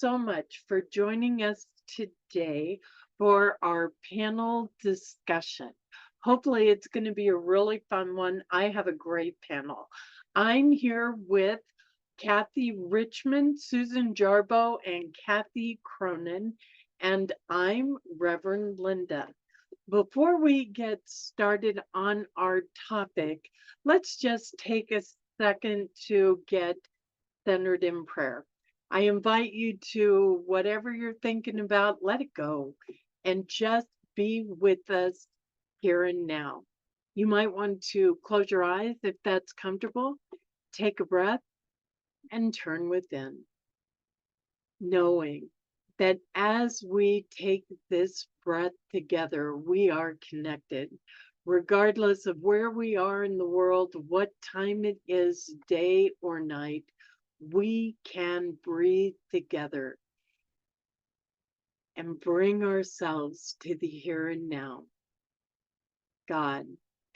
so much for joining us today for our panel discussion. Hopefully, it's going to be a really fun one. I have a great panel. I'm here with Cathy Richman, Susan Jarboe, and Kathy Cronin, and I'm Reverend Linda. Before we get started on our topic, let's just take a second to get centered in prayer. I invite you to whatever you're thinking about, let it go and just be with us here and now. You might want to close your eyes if that's comfortable, take a breath, and turn within, knowing that as we take this breath together, we are connected. Regardless of where we are in the world, what time it is, day or night, we can breathe together and bring ourselves to the here and now. God,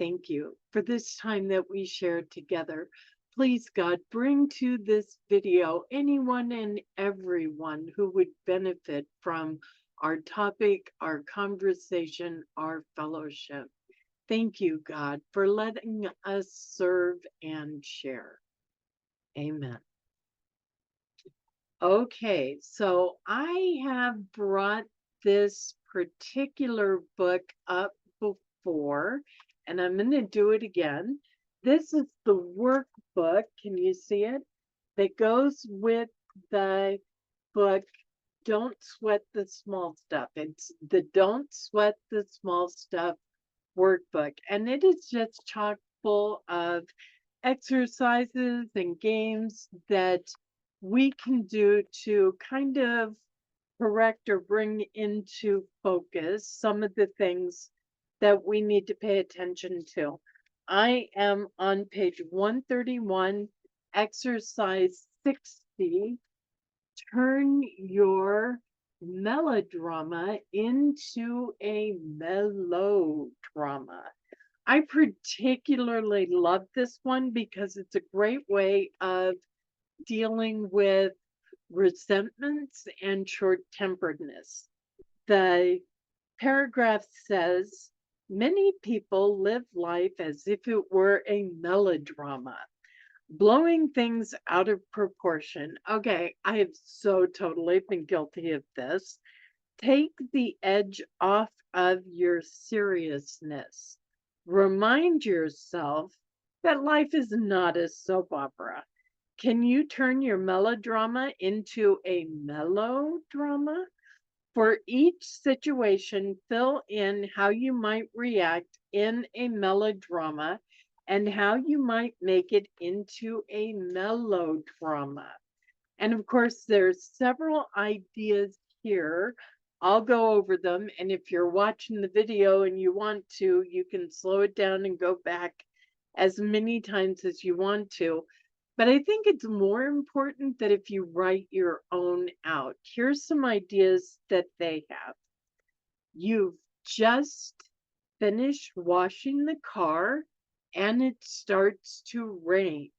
thank you for this time that we shared together. Please, God, bring to this video anyone and everyone who would benefit from our topic, our conversation, our fellowship. Thank you, God, for letting us serve and share. Amen. Okay, so I have brought this particular book up before, and I'm going to do it again. This is the workbook. Can you see it? That goes with the book, Don't Sweat the Small Stuff. It's the Don't Sweat the Small Stuff workbook, and it is just chock full of exercises and games that we can do to kind of correct or bring into focus some of the things that we need to pay attention to. I am on page 131, exercise 60. Turn your melodrama into a melodrama. I particularly love this one because it's a great way of dealing with resentments and short temperedness. The paragraph says, many people live life as if it were a melodrama, blowing things out of proportion. Okay, I have so totally been guilty of this. Take the edge off of your seriousness. Remind yourself that life is not a soap opera. Can you turn your melodrama into a melodrama? For each situation, fill in how you might react in a melodrama and how you might make it into a melodrama. And of course, there's several ideas here. I'll go over them. And if you're watching the video and you want to, you can slow it down and go back as many times as you want to. But I think it's more important that if you write your own out. Here's some ideas that they have. You've just finished washing the car and it starts to rain.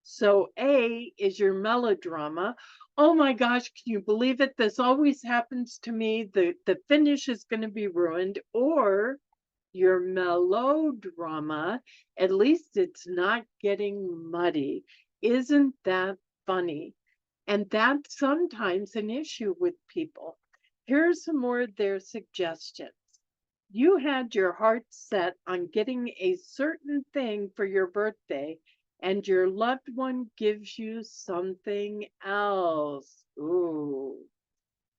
So A is your melodrama. Oh my gosh, can you believe it? This always happens to me. The finish is going to be ruined. Or your melodrama, at least it's not getting muddy. Isn't that funny? And that's sometimes an issue with people. Here's some more of their suggestions. You had your heart set on getting a certain thing for your birthday, and your loved one gives you something else. Ooh.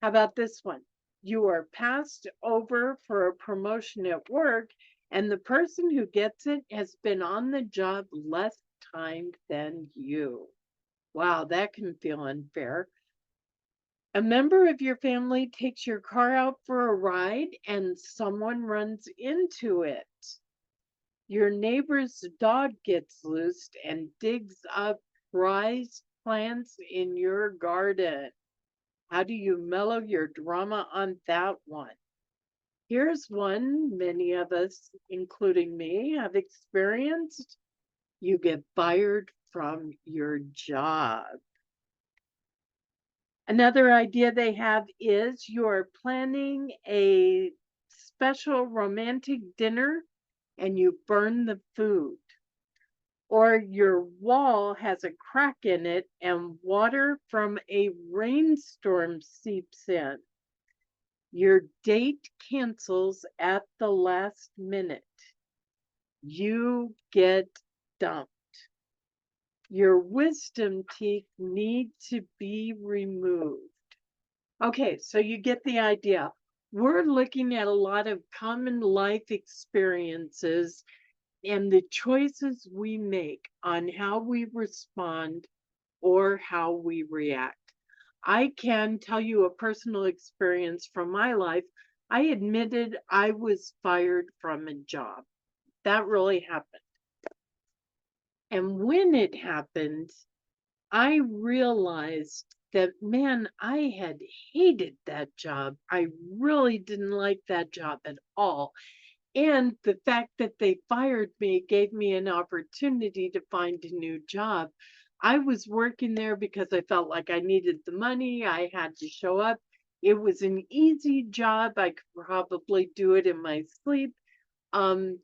How about this one? You are passed over for a promotion at work, and the person who gets it has been on the job less time than you. Wow, that can feel unfair. A member of your family takes your car out for a ride and someone runs into it. Your neighbor's dog gets loose and digs up prized plants in your garden. How do you mellow your drama on that one? Here's one many of us, including me, have experienced. You get fired from your job. Another idea they have is you're planning a special romantic dinner and you burn the food. Or your wall has a crack in it and water from a rainstorm seeps in. Your date cancels at the last minute. You get dumped. Your wisdom teeth need to be removed. Okay, so you get the idea. We're looking at a lot of common life experiences and the choices we make on how we respond or how we react. I can tell you a personal experience from my life. I admitted I was fired from a job. That really happened. And when it happened, I realized that, man, I had hated that job. I really didn't like that job at all. And the fact that they fired me gave me an opportunity to find a new job. I was working there because I felt like I needed the money. I had to show up. It was an easy job. I could probably do it in my sleep. Um,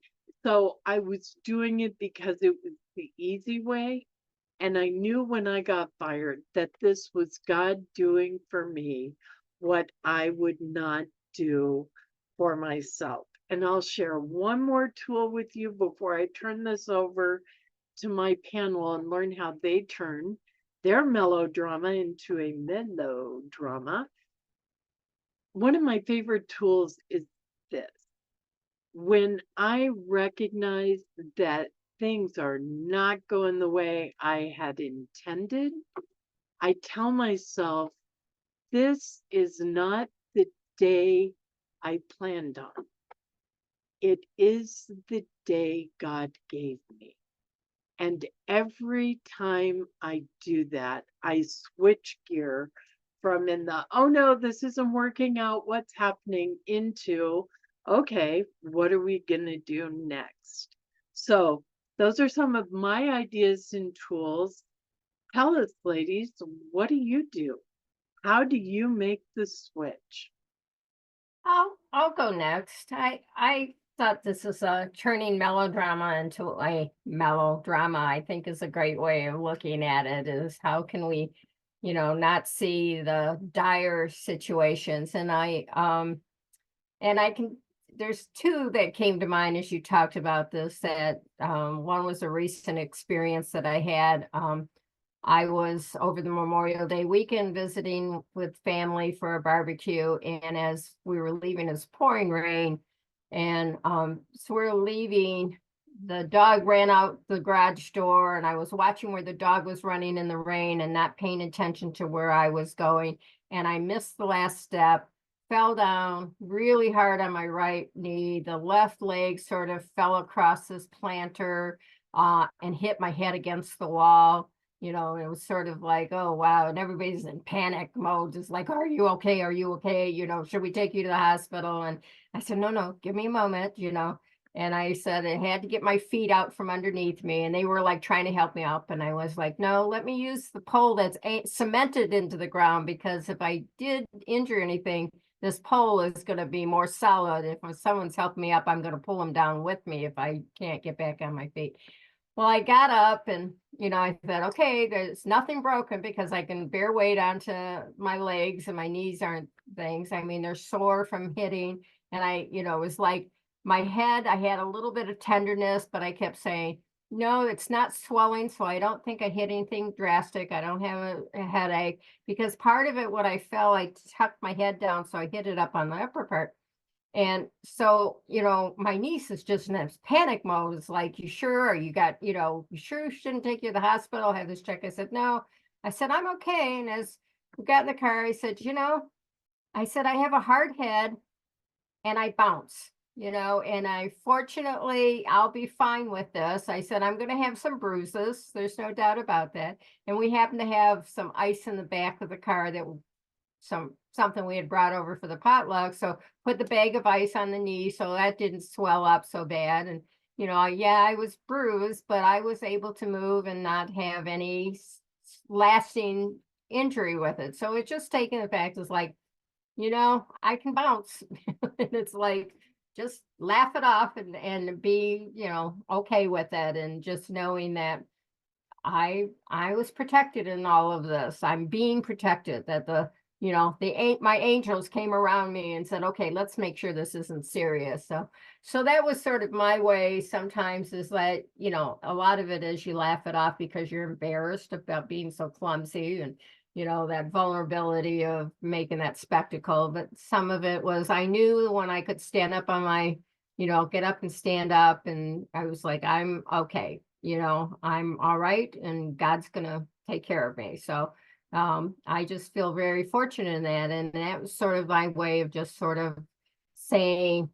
so I was doing it because it was the easy way. And I knew when I got fired that this was God doing for me what I would not do for myself. And I'll share one more tool with you before I turn this over to my panel and learn how they turn their melodrama into a melodrama. One of my favorite tools is this. When I recognize that things are not going the way I had intended, I tell myself, this is not the day I planned on. It is the day God gave me. And every time I do that, I switch gear from in the, oh no, this isn't working out, what's happening, into, okay, what are we going to do next? So, those are some of my ideas and tools. Tell us, ladies, what do you do? How do you make the switch? I'll go next. I thought this is a turning melodrama into a mellow drama. I think is a great way of looking at it. Is how can we, not see the dire situations? And I can. There's two that came to mind as you talked about this. That one was a recent experience that I had. I was over the Memorial Day weekend visiting with family for a barbecue, and as we were leaving, it's pouring rain, and so we're leaving. The dog ran out the garage door, and I was watching where the dog was running in the rain and not paying attention to where I was going, and I missed the last step, fell down really hard on my right knee. The left leg sort of fell across this planter and hit my head against the wall. It was sort of like, oh, wow. And everybody's in panic mode, just like, are you okay? Are you okay? Should we take you to the hospital? And I said, no, give me a moment. And I said, I had to get my feet out from underneath me. And they were like trying to help me up. And I was like, no, let me use the pole that's cemented into the ground, because if I did injure anything, this pole is going to be more solid. If someone's helping me up, I'm going to pull them down with me if I can't get back on my feet. Well, I got up and, I thought, okay, there's nothing broken because I can bear weight onto my legs and my knees aren't things. I mean, they're sore from hitting. And it was like my head, I had a little bit of tenderness, but I kept saying, no, it's not swelling. So I don't think I hit anything drastic. I don't have a headache, because part of it, what I felt, I tucked my head down. So I hit it up on the upper part. And so, my niece is just in this panic mode. It's like, you sure? You sure you shouldn't take you to the hospital? Have this check? I said, no. I said, I'm okay. And as we got in the car, I said, I said, I have a hard head and I bounce, and fortunately, I'll be fine with this. I said, I'm going to have some bruises. There's no doubt about that. And we happen to have some ice in the back of the car that something we had brought over for the potluck. So put the bag of ice on the knee so that didn't swell up so bad. And, yeah, I was bruised, but I was able to move and not have any lasting injury with it. So it's just taking the fact is like, I can bounce. And it's like, just laugh it off and be, okay with it. And just knowing that I was protected in all of this. I'm being protected, that my angels came around me and said, okay, let's make sure this isn't serious. So that was sort of my way sometimes, is that, a lot of it is you laugh it off because you're embarrassed about being so clumsy, and that vulnerability of making that spectacle. But some of it was, I knew when I could stand up on my, get up and stand up, and I was like, I'm okay. I'm all right, and God's gonna take care of me. So I just feel very fortunate in that. And that was sort of my way of just sort of saying,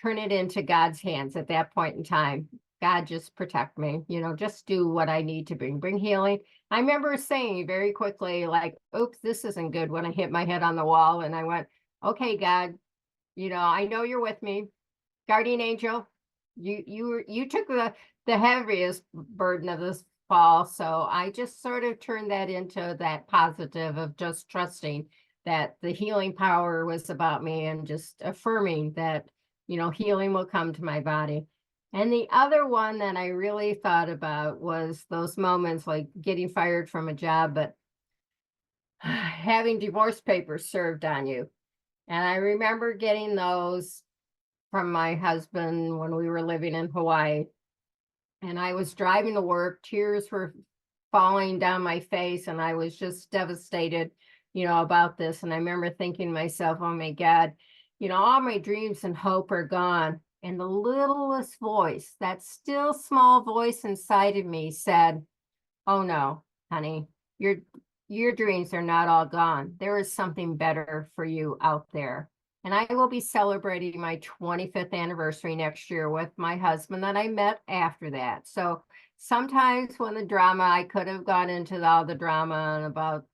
turn it into God's hands at that point in time. God, just protect me, just do what I need to bring healing. I remember saying very quickly, like, oops, this isn't good, when I hit my head on the wall. And I went, okay, God, I know you're with me. Guardian angel, you took the heaviest burden of this fall. So I just sort of turned that into that positive of just trusting that the healing power was about me, and just affirming that, healing will come to my body. And the other one that I really thought about was those moments like getting fired from a job, but having divorce papers served on you. And I remember getting those from my husband when we were living in Hawaii. And I was driving to work, tears were falling down my face, and I was just devastated, about this. And I remember thinking to myself, oh my God, all my dreams and hope are gone. And the littlest voice, that still small voice inside of me, said, oh no, honey, your dreams are not all gone. There is something better for you out there. And I will be celebrating my 25th anniversary next year with my husband that I met after that. So sometimes when the drama, I could have gone into all the drama and about,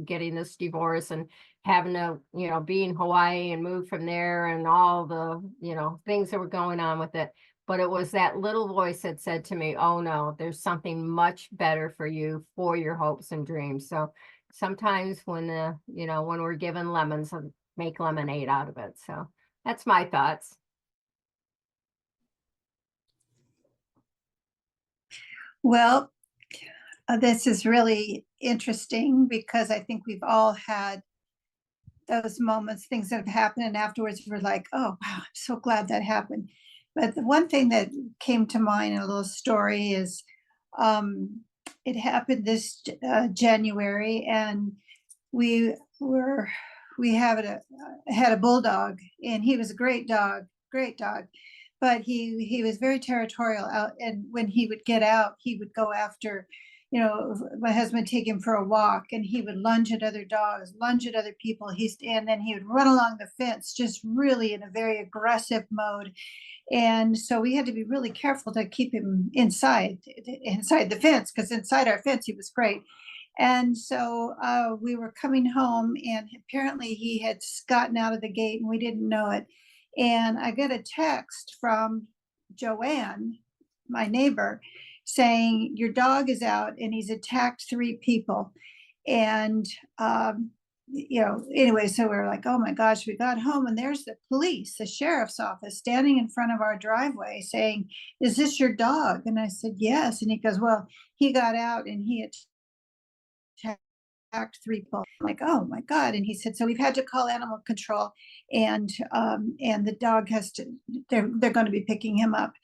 getting this divorce and having to, be in Hawaii and move from there, and all the, things that were going on with it. But it was that little voice that said to me, oh no, there's something much better for you, for your hopes and dreams. So sometimes when, when we're given lemons, make lemonade out of it. So that's my thoughts. Well, this is really interesting, because I think we've all had those moments, things that have happened, and afterwards we're like, oh, wow, I'm so glad that happened. But the one thing that came to mind in a little story is, it happened this January, and we were had a bulldog, and he was a great dog, but he was very territorial out. And when he would get out, he would go after, my husband would take him for a walk, and he would lunge at other dogs, lunge at other people. And then he would run along the fence, just really in a very aggressive mode. And so we had to be really careful to keep him inside the fence, because inside our fence he was great. And so we were coming home, and apparently he had gotten out of the gate and we didn't know it. And I got a text from Joanne, my neighbor, saying, your dog is out and he's attacked 3 people. And anyway, so we were like, oh my gosh. We got home, and there's the police, the sheriff's office, standing in front of our driveway saying, is this your dog? And I said, yes. And he goes, well, he got out and he attacked 3 people. I'm like, oh my God. And he said, so we've had to call animal control, and the dog has to, they're going to be picking him up.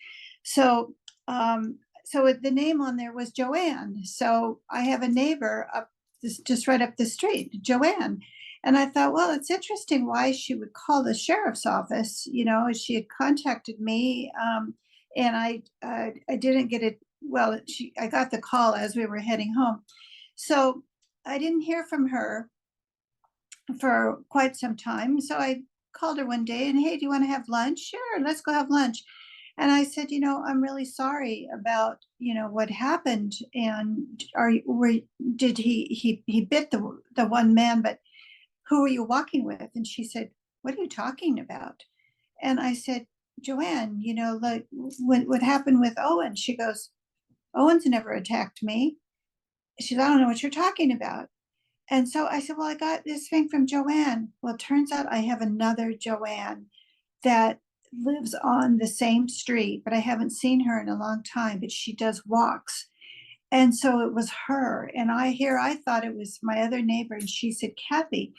So the name on there was Joanne. So I have a neighbor just right up the street, Joanne. And I thought, well, it's interesting why she would call the sheriff's office. She had contacted me, and I didn't get it. Well, I got the call as we were heading home. So I didn't hear from her for quite some time. So I called her one day and, hey, do you want to have lunch? Sure, let's go have lunch. And I said, I'm really sorry about, what happened. And did he bit the one man, but who were you walking with? And she said, what are you talking about? And I said, Joanne, like what happened with Owen? She goes, Owen's never attacked me. She said, I don't know what you're talking about. And so I said, well, I got this thing from Joanne. Well, it turns out I have another Joanne that lives on the same street, but I haven't seen her in a long time, but she does walks. And so it was her. And I thought it was my other neighbor. And she said, Kathy,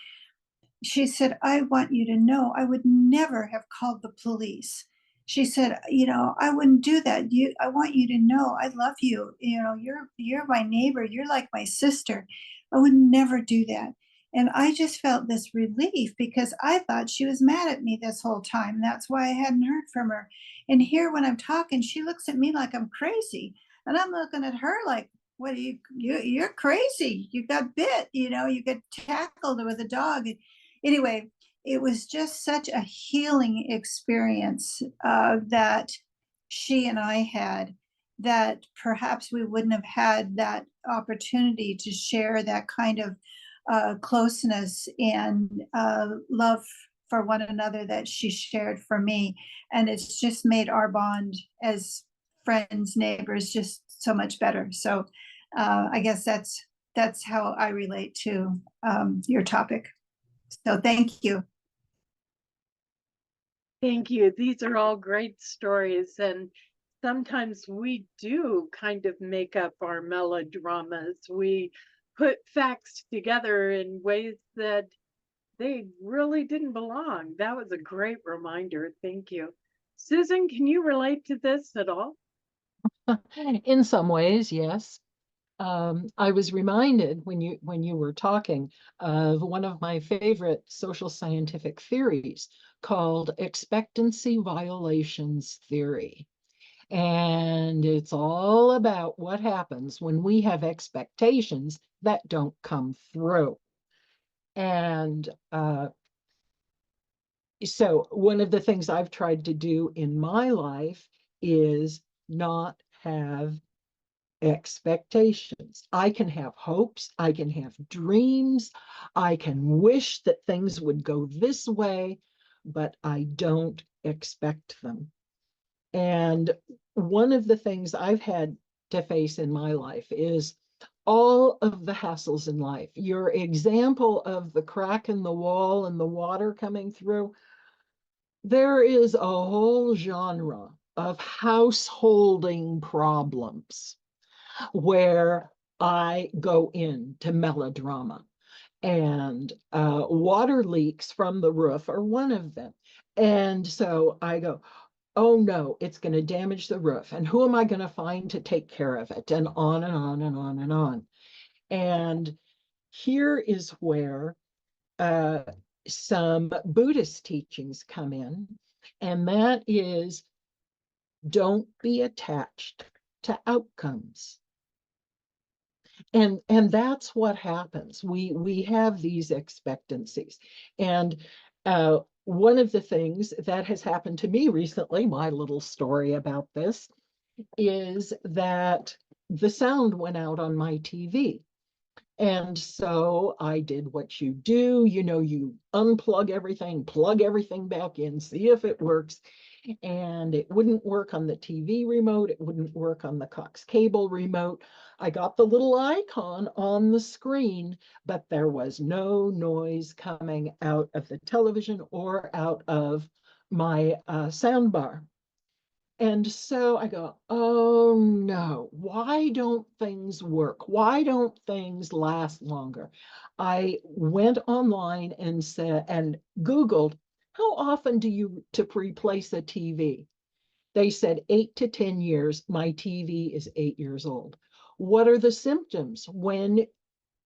she said, I want you to know I would never have called the police. She said, I wouldn't do that. I want you to know I love you. You're my neighbor. You're like my sister. I would never do that. And I just felt this relief because I thought she was mad at me this whole time. That's why I hadn't heard from her. And here when I'm talking, she looks at me like I'm crazy. And I'm looking at her like, what are you're crazy. You got bit, you got tackled with a dog. Anyway, it was just such a healing experience that she and I had, that perhaps we wouldn't have had that opportunity to share that kind of closeness and love for one another that she shared for me. And it's just made our bond as friends, neighbors, just so much better. So I guess that's how I relate to your topic. So thank you. Thank you. These are all great stories. And sometimes we do kind of make up our melodramas. We put facts together in ways that they really didn't belong. That was a great reminder. Thank you. Susan, can you relate to this at all? In some ways, yes. I was reminded when you were talking of one of my favorite social scientific theories called expectancy violations theory. And it's all about what happens when we have expectations that don't come through. And so one of the things I've tried to do in my life is not have expectations. I can have hopes, I can have dreams, I can wish that things would go this way, but I don't expect them. And one of the things I've had to face in my life is all of the hassles in life. Your example of the crack in the wall and the water coming through, there is a whole genre of householding problems where I go into melodrama, and water leaks from the roof are one of them. And so I go, oh no, it's going to damage the roof. And who am I going to find to take care of it? And on and on and on and on. And here is where some Buddhist teachings come in, and that is don't be attached to outcomes. And that's what happens. We have these expectancies. And one of the things that has happened to me recently, my little story about this, is that the sound went out on my TV. And so I did what you do, you unplug everything, plug everything back in, see if it works. And it wouldn't work on the TV remote. It wouldn't work on the Cox cable remote. I got the little icon on the screen, but there was no noise coming out of the television or out of my sound bar. And so I go, oh no, why don't things work? Why don't things last longer? I went online and said, and Googled, how often do you to replace a TV? They said 8 to 10 years. My TV is 8 years old. What are the symptoms when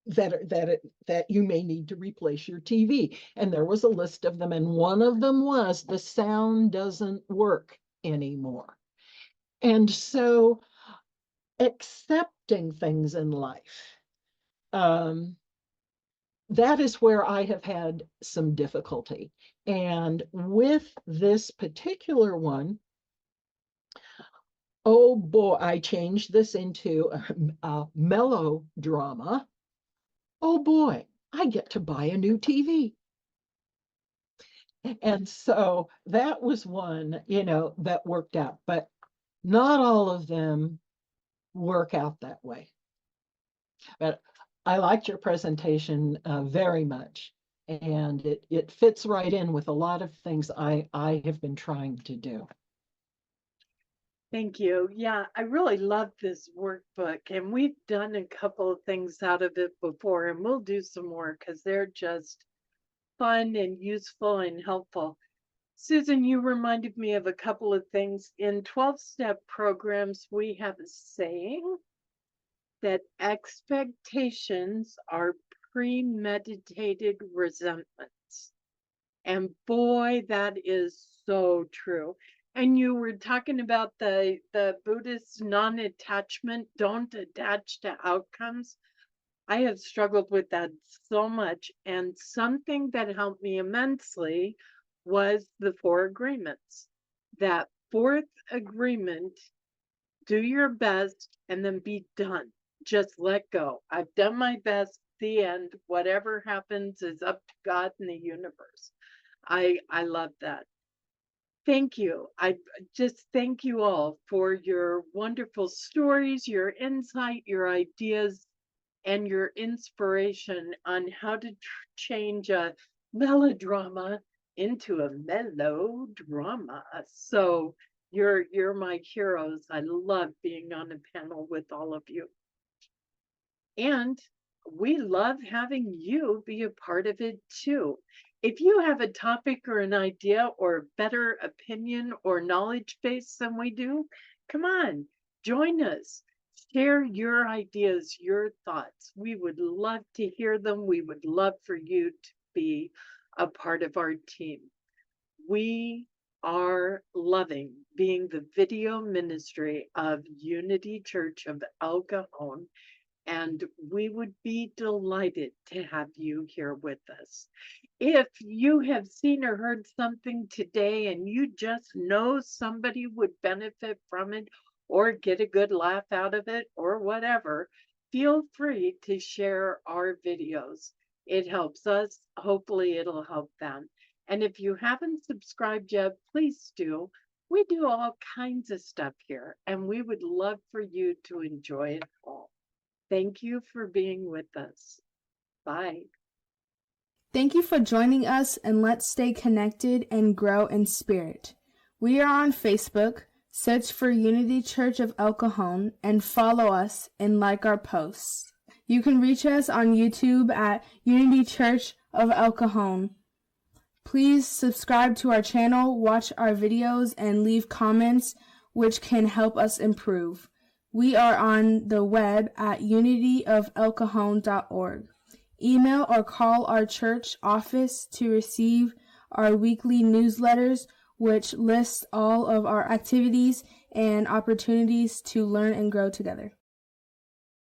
that you may need to replace your TV? And there was a list of them, and one of them was the sound doesn't work anymore. And so accepting things in life, that is where I have had some difficulty. And with this particular one, oh boy, I changed this into a melodrama. Oh boy, I get to buy a new TV. And so that was one, that worked out, but not all of them work out that way. But I liked your presentation very much. And it fits right in with a lot of things I have been trying to do. Thank you. Yeah, I really love this workbook, and we've done a couple of things out of it before, and we'll do some more because they're just fun and useful and helpful. Susan, you reminded me of a couple of things. In 12-step programs, we have a saying that expectations are premeditated resentments. And boy, that is so true. And you were talking about the Buddhist non-attachment, don't attach to outcomes. I have struggled with that so much. And something that helped me immensely was the 4 agreements. That 4th agreement, do your best and then be done. Just let go. I've done my best, the end. Whatever happens is up to God and the universe. I love that. Thank you. I just thank you all for your wonderful stories, your insight, your ideas, and your inspiration on how to change a melodrama into a mellow drama. So you're my heroes. I love being on a panel with all of you. And we love having you be a part of it too. If you have a topic or an idea or better opinion or knowledge base than we do, come on, join us. Share your ideas, your thoughts. We would love to hear them. We would love for you to be a part of our team. We are loving being the video ministry of Unity Church of El Cajon, and we would be delighted to have you here with us. If you have seen or heard something today and you just know somebody would benefit from it or get a good laugh out of it or whatever, feel free to share our videos. It helps us. Hopefully it'll help them. And if you haven't subscribed yet, please do. We do all kinds of stuff here, and we would love for you to enjoy it all. Thank you for being with us. Bye. Thank you for joining us, and let's stay connected and grow in spirit. We are on Facebook. Search for Unity Church of El Cajon and follow us and like our posts. You can reach us on YouTube at Unity Church of El Cajon. Please subscribe to our channel, watch our videos, and leave comments, which can help us improve. We are on the web at unityofelcajon.org. Email or call our church office to receive our weekly newsletters, which lists all of our activities and opportunities to learn and grow together.